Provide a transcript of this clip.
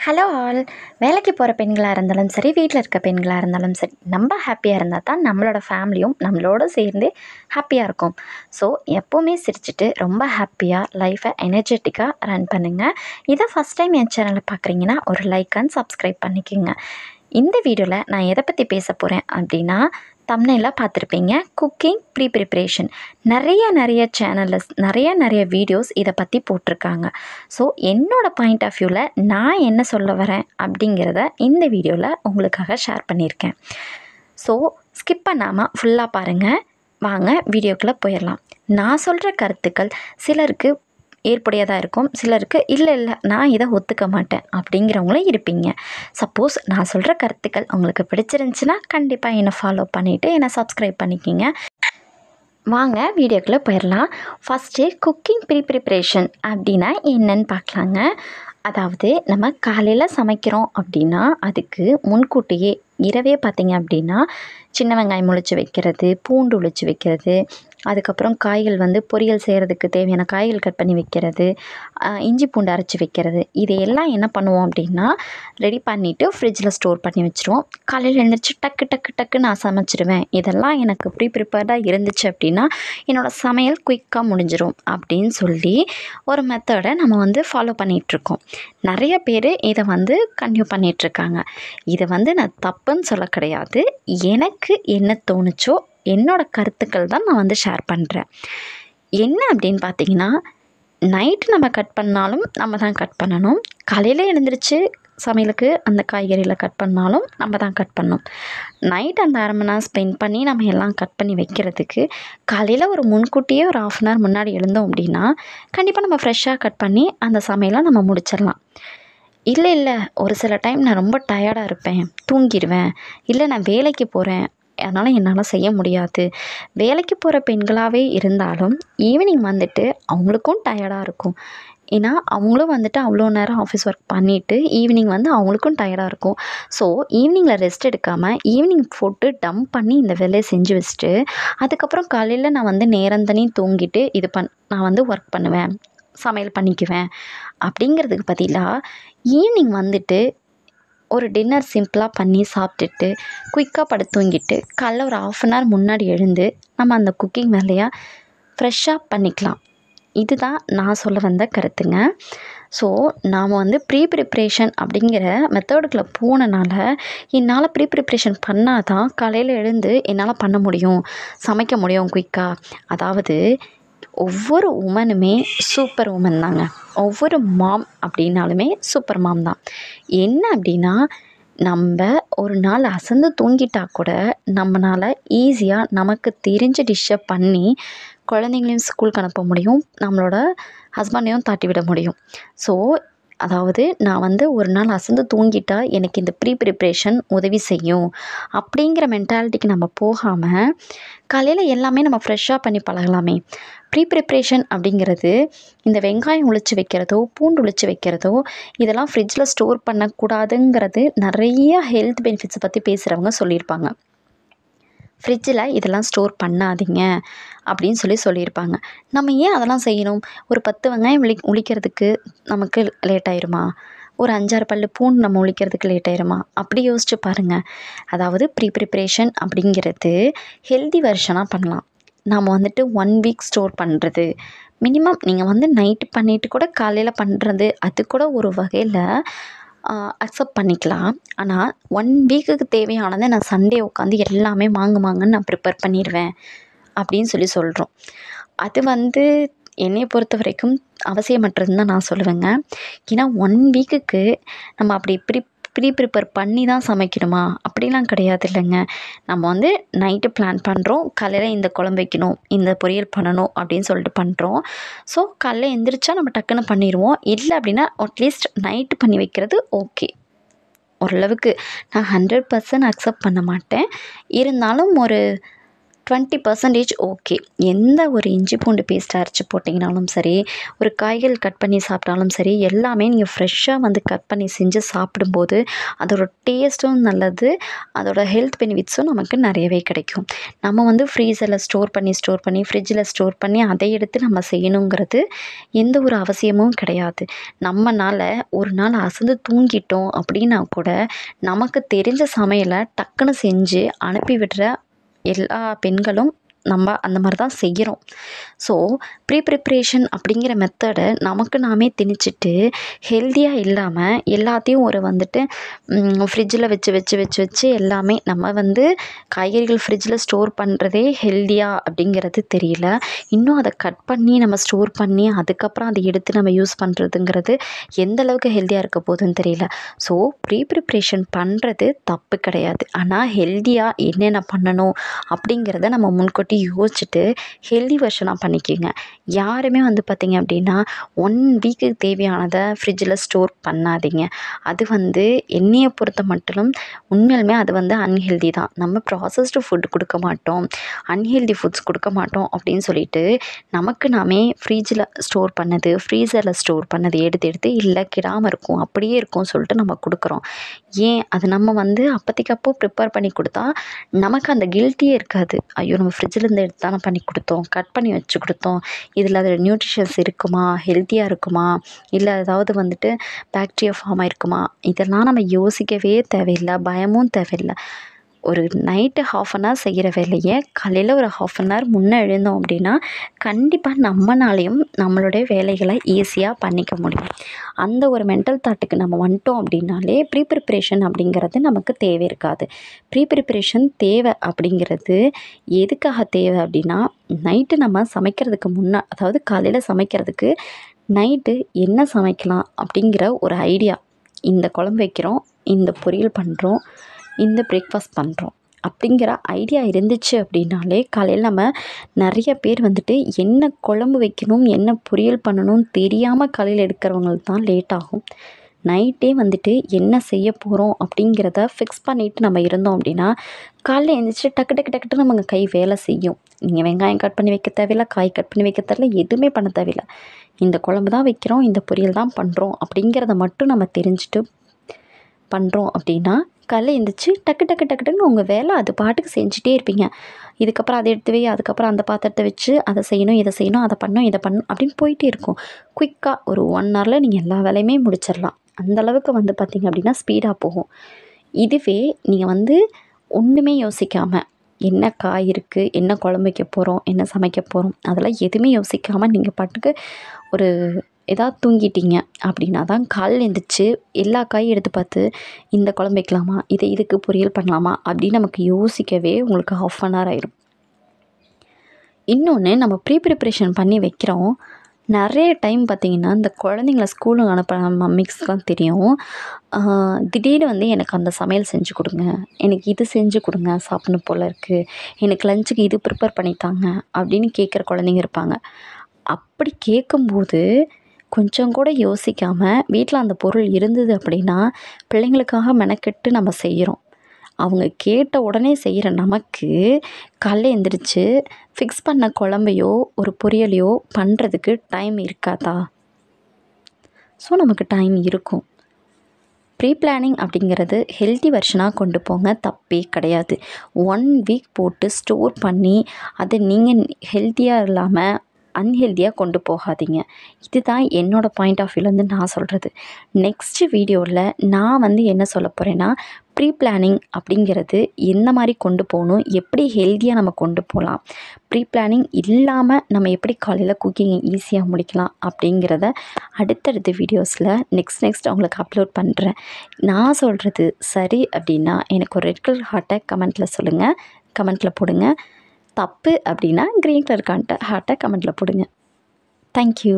Hello all. வேலைக்கு போகிற பெண்களாக இருந்தாலும் சரி, வீட்டில் இருக்க பெண்களாக இருந்தாலும் சரி, நம்ம ஹாப்பியாக இருந்தால் தான் நம்மளோட ஃபேமிலியும் நம்மளோட சேர்ந்து ஹாப்பியாக இருக்கும். ஸோ எப்போவுமே சிரிச்சுட்டு ரொம்ப ஹாப்பியாக லைஃப்பை எனர்ஜெட்டிக்காக ரன் பண்ணுங்கள். இதை ஃபஸ்ட் டைம் என் சேனலை பார்க்குறீங்கன்னா ஒரு லைக் அண்ட் சப்ஸ்கிரைப் பண்ணிக்கோங்க. இந்த வீடியோவில் நான் எதை பற்றி பேச போகிறேன் அப்படின்னா, தம்ப்நெயிலில் பார்த்துருப்பீங்க, குக்கிங் ப்ரிப்ரேஷன். நிறைய சேனல்ஸ் நிறைய வீடியோஸ் இதை பற்றி போட்டிருக்காங்க. ஸோ என்னோடய பாயிண்ட் ஆஃப் வியூவில் நான் என்ன சொல்ல வரேன் அப்படிங்கிறத இந்த வீடியோவில் உங்களுக்காக ஷேர் பண்ணியிருக்கேன். ஸோ ஸ்கிப் பண்ணாமல் ஃபுல்லாக பாருங்கள். வாங்க வீடியோக்குள்ளே போயிடலாம். நான் சொல்கிற கருத்துக்கள் சிலருக்கு ஏற்புடையதாக இருக்கும், சிலருக்கு இல்லை நான் இதை ஒத்துக்க மாட்டேன் அப்படிங்கிறவங்களும் இருப்பீங்க. சப்போஸ் நான் சொல்கிற கருத்துக்கள் உங்களுக்கு பிடிச்சிருந்துச்சின்னா கண்டிப்பாக என்னை ஃபாலோ பண்ணிவிட்டு என்னை சப்ஸ்கிரைப் பண்ணிக்கிங்க. வாங்க வீடியோக்குள்ளே போயிடலாம். ஃபஸ்ட்டு குக்கிங் ப்ரிப்ரேஷன் அப்படின்னா என்னன்னு பார்க்கலாங்க. அதாவது நம்ம காலையில் சமைக்கிறோம் அப்படின்னா அதுக்கு முன்கூட்டியே இரவே பார்த்திங்க அப்படின்னா சின்ன வெங்காயம் உளித்து வைக்கிறது, பூண்டு உளித்து வைக்கிறது, அதுக்கப்புறம் காய்கள் பொரியல் செய்கிறதுக்கு தேவையான காய்கள் கட் பண்ணி வைக்கிறது, இஞ்சி பூண்டு அரைச்சி வைக்கிறது, இதையெல்லாம் என்ன பண்ணுவோம் அப்படின்னா ரெடி பண்ணிவிட்டு ஃப்ரிட்ஜில் ஸ்டோர் பண்ணி வச்சுருவோம். காலையில் எழுந்திரிச்சு டக்கு நான் சமைச்சிடுவேன். இதெல்லாம் எனக்கு ப்ரிப்பேர்டாக இருந்துச்சு அப்படின்னா என்னோடய சமையல் குயிக்காக முடிஞ்சிடும் அப்படின்னு சொல்லி ஒரு மெத்தடை நம்ம ஃபாலோ பண்ணிகிட்ருக்கோம். நிறைய பேர் இதை கன்டினியூ பண்ணிகிட்ருக்காங்க. இதை நான் தப்புன்னு சொல்ல கிடையாது. எனக்கு என்ன தோணுச்சோ என்னோடய கருத்துக்கள் தான் நான் ஷேர் பண்ணுறேன். என்ன அப்படின்னு பார்த்தீங்கன்னா, நைட்டு நம்ம கட் பண்ணாலும் நம்ம தான் கட் பண்ணணும். காலையில் எழுந்திரிச்சு சமையலுக்கு அந்த காய்கறியில் கட் பண்ணாலும் நம்ம தான் கட் பண்ணணும். நைட் அந்த அரை மணி நேரம் ஸ்பெண்ட் பண்ணி நம்ம எல்லாம் கட் பண்ணி வைக்கிறதுக்கு காலையில் ஒரு முன்கூட்டியே ஒரு 1/2 hour முன்னாடி எழுந்தோம் அப்படின்னா கண்டிப்பாக நம்ம ஃப்ரெஷ்ஷாக கட் பண்ணி அந்த சமையலை நம்ம முடிச்சிடலாம். இல்லை ஒரு சில டைம் நான் ரொம்ப டயர்டாக இருப்பேன், தூங்கிடுவேன், இல்லை நான் வேலைக்கு போகிறேன், அதனால் என்னால் செய்ய முடியாது. வேலைக்கு போகிற பெண்களாகவே இருந்தாலும் ஈவினிங் அவங்களுக்கும் டயர்டாக இருக்கும். ஏன்னா அவங்களும் அவ்வளோ நேரம் ஆஃபீஸ் ஒர்க் பண்ணிவிட்டு ஈவினிங் அவங்களுக்கும் டயர்டாக இருக்கும். ஸோ ஈவினிங்கில் ரெஸ்ட் எடுக்காமல் ஈவினிங் போட்டு டம்ப் பண்ணி இந்த வேலையை செஞ்சு வச்சுட்டு அதுக்கப்புறம் காலையில் நான் நேரந்தனி தூங்கிட்டு நான் ஒர்க் பண்ணுவேன், சமையல் பண்ணிக்குவேன் அப்படிங்கிறதுக்கு பதிலாக ஈவினிங் ஒரு டின்னர் சிம்பிளாக பண்ணி சாப்பிட்டுட்டு குயிக்காக படுத்து தூங்கிட்டு காலைல ஒரு 1/2 hour முன்னாடி எழுந்து நம்ம அந்த குக்கிங் வேலையை ஃப்ரெஷ்ஷாக பண்ணிக்கலாம். இதுதான் நான் சொல்ல வந்த கருத்துங்க. ஸோ நாம் ப்ரிப்ரேஷன் அப்படிங்கிற மெத்தடுக்குள்ளே போனனால என்னால் ப்ரிப்ரேஷன் பண்ணால் தான் காலையில் எழுந்து என்னால் பண்ண முடியும், சமைக்க முடியும் குயிக்காக. அதாவது ஒவ்வொரு உமனுமே சூப்பர் உமன் தாங்க. ஒவ்வொரு மாம் அப்படின்னாலுமே சூப்பர் மாம் தான். என்ன அப்படின்னா, நம்ம ஒரு நாள் அசந்து தூங்கிட்டா கூட நம்மளால் ஈஸியாக நமக்கு தெரிஞ்ச டிஷ்ஷை பண்ணி குழந்தைங்களையும் ஸ்கூலுக்கு அனுப்ப முடியும், நம்மளோட ஹஸ்பண்டையும் தாட்டி விட முடியும். ஸோ அதாவது நான் ஒரு நாள் அசந்து தூங்கிட்டா எனக்கு இந்த ப்ரிப்ரேஷன் உதவி செய்யும் அப்படிங்கிற மென்டாலிட்டிக்கு நம்ம போகாமல் காலையில் எல்லாமே நம்ம ஃப்ரெஷ்ஷாக பண்ணி பழகலாமே. ப்ரிப்ரேஷன் அப்படிங்கிறது இந்த வெங்காயம் உளித்து வைக்கிறதோ, பூண்டு உளித்து வைக்கிறதோ, இதெல்லாம் ஃப்ரிட்ஜில் ஸ்டோர் பண்ணக்கூடாதுங்கிறது நிறைய ஹெல்த் பெனிஃபிட்ஸை பற்றி பேசுகிறவங்க சொல்லியிருப்பாங்க. ஃப்ரிட்ஜில் இதெல்லாம் ஸ்டோர் பண்ணாதீங்க அப்படின்னு சொல்லியிருப்பாங்க. நம்ம ஏன் அதெல்லாம் செய்யணும்? ஒரு 10 வெங்காயம் உளிக்கிறதுக்கு நமக்கு லேட் ஆயிருமா? ஒரு 5-6 பல் பூண்டு நம்ம உளிக்கிறதுக்கு லேட் ஆயிருமா? அப்படி யோசிச்சு பாருங்கள். அதாவது ப்ரிப்ரேஷன் அப்படிங்கிறது ஹெல்தி வெர்ஷனாக பண்ணலாம். நாம் 1 week ஸ்டோர் பண்ணுறது மினிமம் நீங்கள் நைட்டு பண்ணிவிட்டு கூட காலையில் பண்ணுறது அது கூட ஒரு வகையில் அக்செப்ட் பண்ணிக்கலாம். ஆனால் 1 weekக்கு தேவையானதை நான் சண்டே உட்காந்து எல்லாமே மாங்குன்னு நான் ப்ரிப்பேர் பண்ணிடுவேன் அப்படின்னு சொல்கிறோம். அது என்னையை பொறுத்த வரைக்கும் அவசியமற்றதுன்னு தான் நான் சொல்லுவேங்க. ஏன்னா 1 weekக்கு நம்ம அப்படி ப்ரிப்பேர் பண்ணி தான் சமைக்கணுமா? அப்படிலாம் கிடையாது இல்லைங்க. நம்ம நைட்டு பிளான் பண்ணுறோம், காலையில் இந்த குழம்பு வைக்கணும், இந்த பொரியல் பண்ணணும் அப்படின்னு சொல்லிட்டு பண்ணுறோம். ஸோ காலையில் எந்திரிச்சா நம்ம டக்குன்னு பண்ணிடுவோம். இல்லை அப்படின்னா அட்லீஸ்ட் நைட்டு பண்ணி வைக்கிறது ஓகே. ஓரளவுக்கு நான் 100% அக்செப்ட் பண்ண மாட்டேன். இருந்தாலும் ஒரு 20% ஓகே. எந்த ஒரு இஞ்சி பூண்டு பேஸ்ட் அரைச்சி போட்டிங்கனாலும் சரி, ஒரு காய்கள் கட் பண்ணி சாப்பிட்டாலும் சரி, எல்லாமே நீங்கள் ஃப்ரெஷ்ஷாக வந்து கட் பண்ணி செஞ்சு சாப்பிடும்போது அதோட டேஸ்ட்டும் நல்லது, அதோட ஹெல்த் பெனிஃபிட்ஸும் நமக்கு நிறையவே கிடைக்கும். நம்ம வந்து ஃப்ரீசரில் ஸ்டோர் பண்ணி ஃப்ரிட்ஜில் ஸ்டோர் பண்ணி அதை எடுத்து நம்ம செய்யணுங்கிறது எந்த ஒரு அவசியமும் கிடையாது. நம்மனால ஒரு நாள் அசந்து தூங்கிட்டோம் அப்படின்னா கூட நமக்கு தெரிஞ்ச சமையலை டக்குன்னு செஞ்சு அனுப்பி விடுற எல்லா பெண்களும் நம்ம அந்த மாதிரி தான் செய்கிறோம். ஸோ ப்ரிப்ரேஷன் அப்படிங்கிற மெத்தடை நமக்கு நாமே திணிச்சிட்டு ஹெல்த்தியாக இல்லாமல் எல்லாத்தையும் ஒரு வந்துட்டு ஃப்ரிட்ஜில் வச்சு எல்லாமே நம்ம வந்து காய்கறிகள் ஃப்ரிட்ஜில் ஸ்டோர் பண்ணுறதே ஹெல்த்தியா அப்படிங்கிறது தெரியல. இன்னும் அதை கட் பண்ணி நம்ம ஸ்டோர் பண்ணி அதுக்கப்புறம் அதை எடுத்து நம்ம யூஸ் பண்ணுறதுங்கிறது எந்த அளவுக்கு ஹெல்த்தியாக இருக்க போகுதுன்னு தெரியல. ஸோ ப்ரிப்ரேஷன் பண்ணுறது தப்பு கிடையாது. ஆனால் ஹெல்த்தியாக என்னென்ன பண்ணணும் அப்படிங்கிறத நம்ம முன்கூட்டி யோசிச்சுட்டு ஹெல்தி வெர்ஷனாக பண்ணிக்கோங்க. யாருமே வந்து பார்த்திங்க அப்படின்னா 1 வீக்குக்கு தேவையானதை ஃப்ரிட்ஜில் ஸ்டோர் பண்ணாதீங்க. அது வந்து என்னையை பொறுத்த மட்டும் உண்மையிலுமே அது வந்து அன்ஹெல்தி தான். நம்ம ப்ராசஸ்டு ஃபுட் கொடுக்க மாட்டோம், அன்ஹெல்தி ஃபுட்ஸ் கொடுக்க மாட்டோம் அப்படின்னு சொல்லிட்டு நமக்கு நாமே ஃப்ரிட்ஜில் ஸ்டோர் பண்ணது ஃப்ரீசரில் ஸ்டோர் பண்ணது எடுத்து இல்லை கிடாமல் இருக்கும் அப்படியே இருக்கும் சொல்லிட்டு நம்ம கொடுக்குறோம். ஏன் அது நம்ம வந்து அப்போதைக்கப்போ ப்ரிப்பேர் பண்ணி கொடுத்தா நமக்கு அந்த கில்ட்டியே இருக்காது. ஐயோ நம்ம ஃப்ரிட்ஜிலேருந்து எடுத்து தானே பண்ணி கொடுத்தோம், கட் பண்ணி வச்சு கொடுத்தோம், இதில் அதில் நியூட்ரிஷன்ஸ் இருக்குமா, ஹெல்த்தியாக இருக்குமா, இல்லை ஏதாவது வந்துட்டு பாக்டீரியா ஃபார்ம் ஆகிருக்குமா, இதெல்லாம் நம்ம யோசிக்கவே தேவையில்லை, பயமும் தேவையில்லை. ஒரு நைட்டு 1/2 அன் ஹவர் செய்கிற வேலையை காலையில் ஒரு 1/2 அன் ஹவர் முன்னே எழுந்தோம் அப்படின்னா கண்டிப்பாக நம்மளாலையும் நம்மளுடைய வேலைகளை ஈஸியாக பண்ணிக்க முடியும். அந்த ஒரு மென்டல் தாட்டுக்கு நம்ம வந்துட்டோம் அப்படின்னாலே ப்ரிப்ரேஷன் அப்படிங்கிறது நமக்கு தேவை இருக்காது. ப்ரிப்ரேஷன் தேவை அப்படிங்கிறது எதுக்காக தேவை அப்படின்னா, நைட்டு நம்ம சமைக்கிறதுக்கு அதாவது காலையில் சமைக்கிறதுக்கு நைட்டு என்ன சமைக்கலாம் அப்படிங்கிற ஒரு ஐடியா. இந்த குழம்பு வைக்கிறோம், இந்த பொரியல் பண்ணுறோம், இந்த பிரேக்ஃபாஸ்ட் பண்ணுறோம் அப்படிங்கிற ஐடியா இருந்துச்சு அப்படின்னாலே காலையில் நம்ம நிறைய பேர் வந்துட்டு என்ன குழம்பு வைக்கணும் என்ன பொரியல் பண்ணணும்னு தெரியாமல் காலையில் எடுக்கிறவங்களுக்கு தான் லேட் ஆகும். நைட்டே வந்துட்டு என்ன செய்ய போகிறோம் அப்படிங்கிறத ஃபிக்ஸ் பண்ணிவிட்டு நம்ம இருந்தோம் அப்படின்னா காலையில் எழுந்திரிச்சு டக்கு நமக்கு கை வேலை செய்யும். நீங்கள் வெங்காயம் கட் பண்ணி வைக்க தேவையில்லை, காய் கட் பண்ணி வைக்க தேவையில்லை, எதுவுமே பண்ண தேவையில்லை. இந்த குழம்பு தான் வைக்கிறோம், இந்த பொரியல் தான் பண்ணுறோம் அப்படிங்கிறத மட்டும் நம்ம தெரிஞ்சுட்டு பண்ணுறோம் அப்படின்னா காலையில் எழுந்திரிச்சு டக்குன்னு உங்கள் வேலை அது பாட்டுக்கு செஞ்சுட்டே இருப்பீங்க. இதுக்கப்புறம் அதை எடுத்து வை, அதுக்கப்புறம் அந்த பாத்திரத்தை வச்சு அதை செய்யணும், இதை செய்யணும், அதை பண்ணணும், இதை பண்ணணும் அப்படின்னு போயிட்டே இருக்கும். குயிக்காக ஒரு 1 ஹவரில் நீங்கள் எல்லா வேலையுமே முடிச்சிடலாம். அந்தளவுக்கு வந்து பார்த்திங்க அப்படின்னா ஸ்பீடாக போகும். இதுவே நீங்கள் வந்து ஒன்றுமே யோசிக்காமல் என்ன காய் இருக்குது, என்ன குழம்பு வைக்க போகிறோம், என்ன சமைக்க போகிறோம், அதெல்லாம் எதுவுமே யோசிக்காமல் நீங்கள் பாட்டுக்கு ஒரு ஏதாவது தூங்கிட்டீங்க அப்படின்னா தான் காலையில் எழுந்திரிச்சு எல்லா காயும் எடுத்து பார்த்து இந்த குழம்பு வைக்கலாமா, இதுக்கு பொரியல் பண்ணலாமா அப்படின்னு நமக்கு யோசிக்கவே உங்களுக்கு 1/2 அன் ஹவர் ஆயிரும். இன்னொன்று நம்ம ப்ரிப்ரேஷன் பண்ணி வைக்கிறோம். நிறைய டைம் பார்த்திங்கன்னா இந்த குழந்தைங்கள ஸ்கூலுக்கு அனுப்புகிற மம்மிஸ்க்கெலாம் தெரியும். திடீர்னு வந்து எனக்கு அந்த சமையல் செஞ்சு கொடுங்க, எனக்கு இது செஞ்சு கொடுங்க, சாப்பிடணும் போல் இருக்குது, எனக்கு லஞ்சுக்கு இது ப்ரிப்பேர் பண்ணித்தாங்க அப்படின்னு கேட்குற குழந்தைங்க இருப்பாங்க. அப்படி கேட்கும்போது கொஞ்சம் கூட யோசிக்காமல் வீட்டில் அந்த பொருள் இருந்தது அப்படின்னா பிள்ளைங்களுக்காக மெனக்கெட்டு நம்ம செய்கிறோம். அவங்க கேட்ட உடனே செய்கிற நமக்கு காலையில் எழுந்திரிச்சு ஃபிக்ஸ் பண்ண குழம்பையோ ஒரு பொரியலையோ பண்ணுறதுக்கு டைம் இருக்காதா? ஸோ நமக்கு டைம் இருக்கும். ப்ரீ பிளானிங் அப்படிங்கிறது ஹெல்த்தி வெர்ஷனாக கொண்டு போங்க, தப்பே கிடையாது. 1 வீக் போட்டு ஸ்டோர் பண்ணி அதை நீங்கள் ஹெல்த்தியாக இல்லாமல் அன்ஹெல்த்தியாக கொண்டு போகாதீங்க. இதுதான் என்னோடய பாயிண்ட் ஆஃப் வியூலேருந்து நான் சொல்கிறது. நெக்ஸ்ட் வீடியோவில் நான் வந்து என்ன சொல்ல போகிறேன்னா ப்ரீ பிளானிங் அப்படிங்கிறது எந்த மாதிரி கொண்டு போகணும், எப்படி ஹெல்த்தியாக நம்ம கொண்டு போகலாம், ப்ரீ பிளானிங் இல்லாமல் நம்ம எப்படி காலையில் குக்கிங்கை ஈஸியாக முடிக்கலாம் அப்படிங்கிறத அடுத்தடுத்த வீடியோஸில் நெக்ஸ்ட் உங்களுக்கு அப்லோட் பண்ணுறேன். நான் சொல்கிறது சரி அப்படின்னா எனக்கு ஒரு ரெட் கலர் ஹார்ட்டை கமெண்ட்டில் போடுங்க. தப்பு அப்படின்னா க்ரீன் கலர் ஹார்ட்டை கமெண்ட்டில் போடுங்க. தேங்க்யூ.